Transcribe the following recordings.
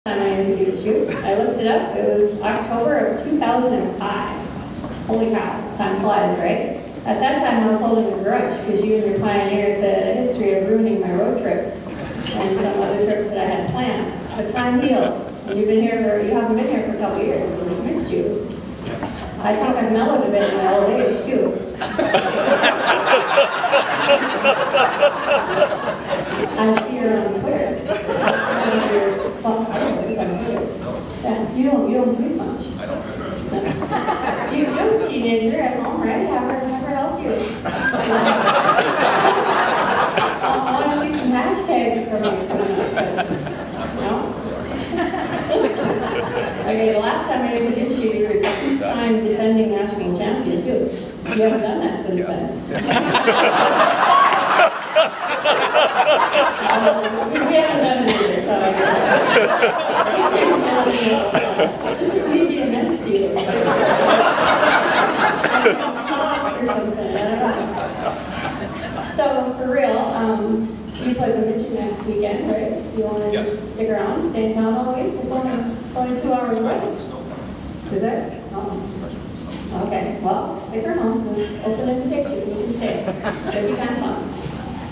Time I introduced you. I looked it up. It was October of 2005. Holy cow, time flies, right? At that time, I was holding a grudge because you and your pioneers had a history of ruining my road trips and some other trips that I had planned. But time heals, and you haven't been here for a couple of years, and we've missed you. I think I've mellowed a bit in my old age too. I see her on Twitter. Yeah, you don't tweet much. I don't. You're a teenager at home, right? Have her help you. I want to see some hashtags from you. No? Okay, the last time I introduced you, you were a two-time defending national champion too. You haven't done that since then. We haven't done it either, so this is maybe a mess to you. So, for real, you play the Midget next weekend, right? Do you want to just stick around, stay in town all week? It's only 2 hours away. Is it? Oh. Okay, well, stick around. It's open invitation. You can stay. It'll be kind of fun.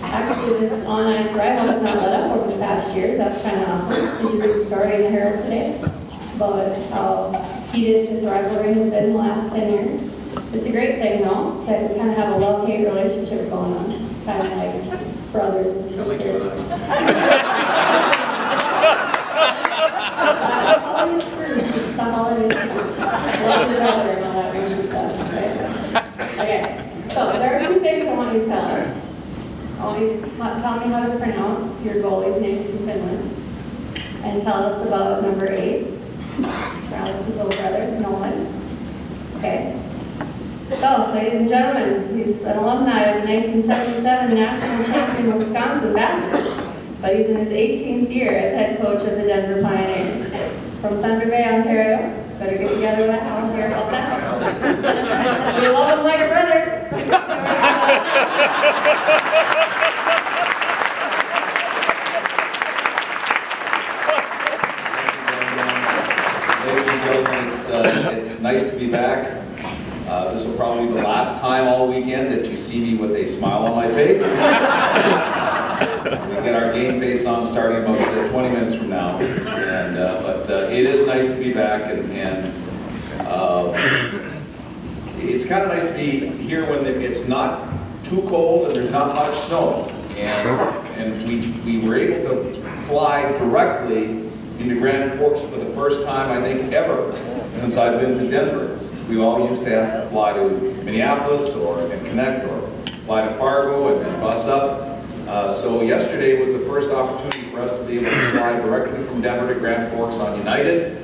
Actually, this on-ice rival has not let up over the past years. That's kind of awesome. Did you read the story in the Herald today about how heated this rivalry has been in the last 10 years? It's a great thing, though, to kind of have a love-hate relationship going on, kind of like brothers and sisters. The holidays, love the brother and all that kind of stuff, right? Okay, so there are 2 things I want you to tell us. I want you to tell me how to pronounce your goalie's name from Finland, and tell us about number 8, Travis's older brother, Nolan. Okay. So, ladies and gentlemen, he's an alumni of the 1977 national champion Wisconsin Badgers, but he's in his 18th year as head coach of the Denver Pioneers. From Thunder Bay, Ontario. Better get together with that. I don't care about that. You love him like a brother. Ladies and gentlemen, it's nice to be back. This will probably be the last time all weekend that you see me with a smile on my face. We get our game face on starting about 20 minutes from now. But it is nice to be back, and it's kind of nice to be here when it's not too cold and there's not much snow. And we were able to fly directly into Grand Forks for the first time, I think, ever since I've been to Denver. We always used to have to fly to Minneapolis and connect, or fly to Fargo and then bus up. So yesterday was the first opportunity for us to be able to fly directly from Denver to Grand Forks on United.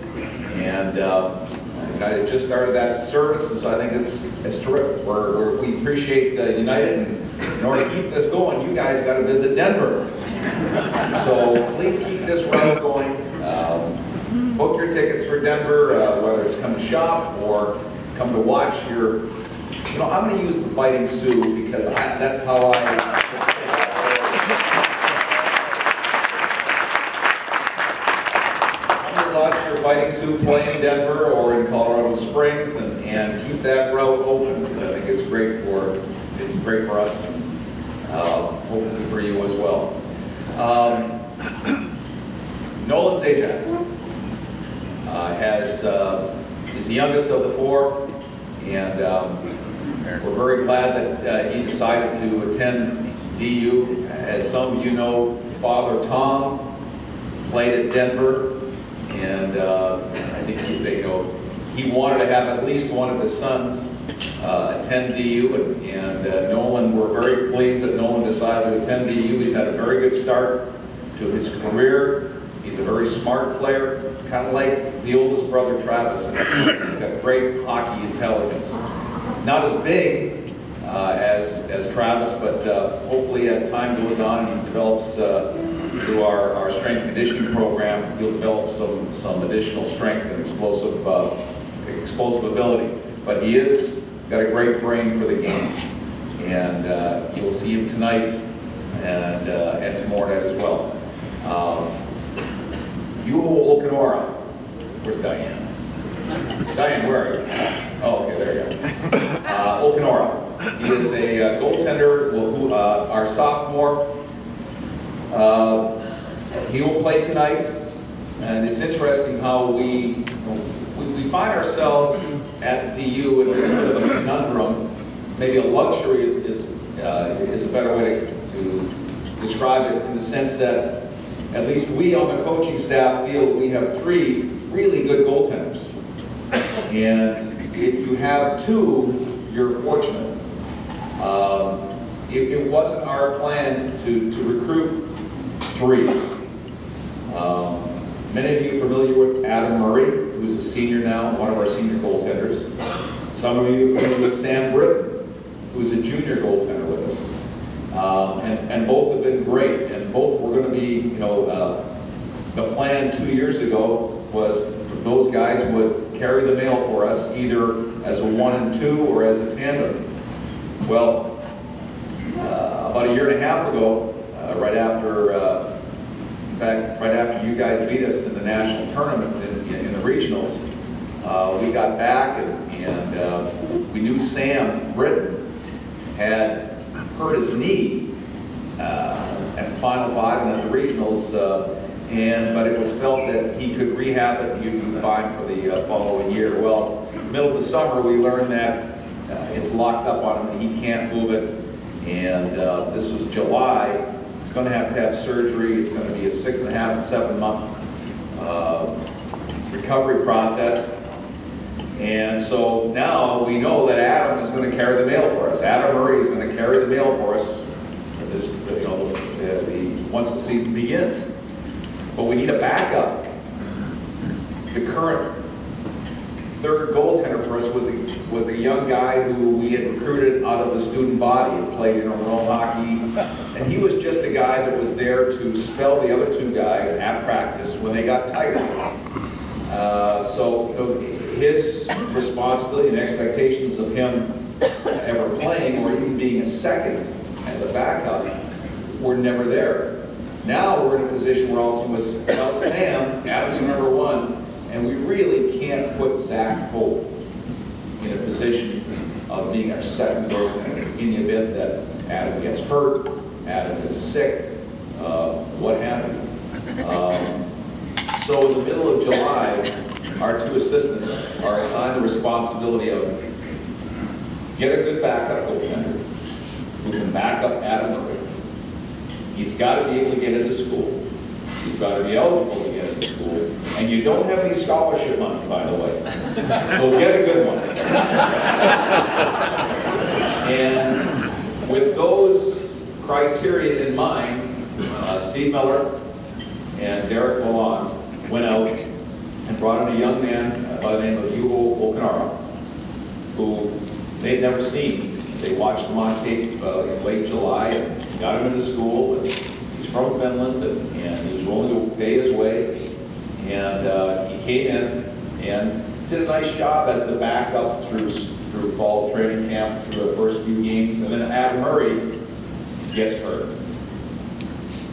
And I just started that service, and so I think it's terrific. We appreciate United, and in order to keep this going, you guys got to visit Denver. So please keep this route going. Book your tickets for Denver, whether it's come to shop or come to watch your, I'm going to use the Fighting Sioux because that's how watch your Fighting Sioux play in Denver or in Colorado Springs, and keep that route open because I think it's great for us and hopefully for you as well. Nolan Zajac is the youngest of the 4, and we're very glad that he decided to attend DU. As some of you know, Father Tom played at Denver. And I think he wanted to have at least one of his sons attend DU, and Nolan, we're very pleased that Nolan decided to attend DU. He's had a very good start to his career. He's a very smart player, kind of like the oldest brother Travis. He's got great hockey intelligence. Not as big as Travis, but hopefully as time goes on, he develops through our strength and conditioning program, he'll develop some additional strength and explosive ability. But he is got a great brain for the game, and you'll see him tonight and tomorrow night as well. Yuho Okanora. Where's Diane? Diane, where are you? Oh, okay, there you go. Okanora. He is a goaltender, who, our sophomore. He will play tonight, and it's interesting how we find ourselves at DU in a bit of a conundrum. Maybe a luxury is a better way to describe it, in the sense that at least we on the coaching staff feel we have 3 really good goaltenders. And if you have 2, you're fortunate. It wasn't our plan to recruit 3. Many of you are familiar with Adam Murray, who's a senior now, one of our senior goaltenders. Some of you are familiar with Sam Britton, who's a junior goaltender with us. And both have been great, and both were going to be, the plan 2 years ago was those guys would carry the mail for us, either as a 1 and 2 or as a tandem. Well, about a year and a half ago, right after you guys beat us in the national tournament in the regionals, we got back and we knew Sam Britton had hurt his knee at the Final 5 and at the regionals, but it was felt that he could rehab it and he'd be fine for the following year. Well, middle of the summer we learned that it's locked up on him and he can't move it, and this was July. He's going to have surgery. It's going to be a 6.5 to 7 month recovery process. And so now we know that Adam is going to carry the mail for us. Adam Murray is going to carry the mail for us this, once the season begins. But we need a backup. The current 3rd goaltender for us was a young guy who we had recruited out of the student body and played intramural hockey. And he was just a guy that was there to spell the other 2 guys at practice when they got tired. So his responsibility and expectations of him ever playing or even being a second as a backup were never there. Now we're in a position where also without Sam, Adam's number 1, and we really can't put Zach Hope in a position of being our second goaltender in the event that Adam gets hurt, Adam is sick, what have you. So in the middle of July, our 2 assistants are assigned the responsibility of get a good backup goaltender who can back up Adam Murray. He's got to be able to get into school. He's got to be eligible to get into school. And you don't have any scholarship money, by the way. So get a good one. And with those criteria in mind, Steve Miller and Derek Milan went out and brought in a young man by the name of Yuho Okanora, who they'd never seen. They watched him on tape in late July and got him into school. And he's from Finland, and he was willing to pay his way. And he came in and did a nice job as the backup through fall training camp, through the first few games. And then Adam Murray gets hurt.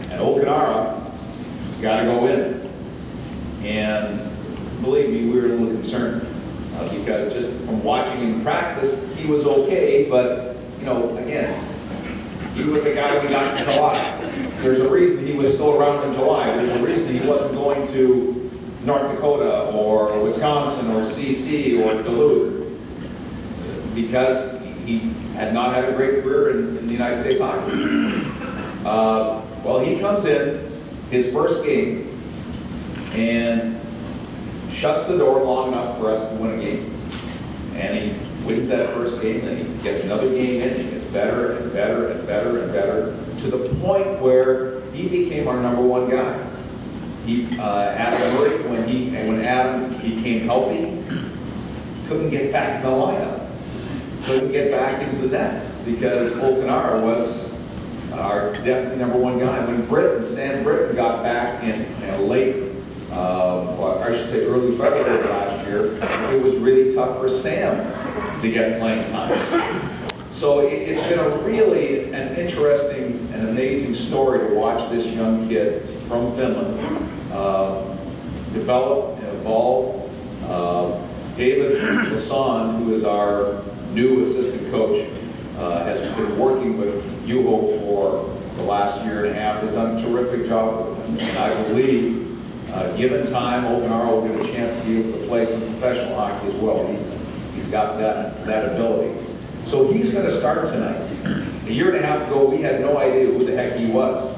And Okanora has got to go in. And believe me, we were a little concerned because just from watching him practice, he was okay, but again, he was a guy we got in July. There's a reason he was still around in July. There's a reason he wasn't going to North Dakota or Wisconsin or CC or Duluth, because he had not had a great career in the United States hockey. Well, he comes in his first game and shuts the door long enough for us to win a game. And he wins that first game, and he gets another game in, he gets better and better and better and better, to the point where he became our number 1 guy. Adam Murray, when Adam became healthy, couldn't get back in the lineup, couldn't get back into the net, because Okanora was our definitely number 1 guy. When Sam Britton got back in late, I should say early February last year, it was really tough for Sam to get playing time. So it's been an interesting and amazing story to watch this young kid from Finland develop and evolve. David Lassonde, who is our new assistant coach, has been working with UHO for the last year and a half, has done a terrific job with them. And I believe, given time, Okanara will get a chance to be able to play some professional hockey as well. He's got that ability. So he's going to start tonight. A year and a half ago, we had no idea who the heck he was.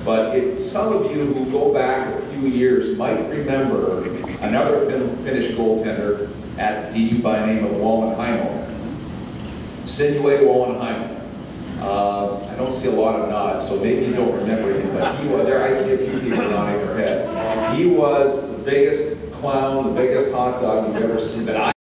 But some of you who go back a few years might remember another Finnish goaltender at DU by the name of Wallenheimo. Sinue Wallenheimo. I don't see a lot of nods, so maybe you don't remember him, but he was there. I see a few people nodding their head. He was the biggest clown, the biggest hot dog you've ever seen that I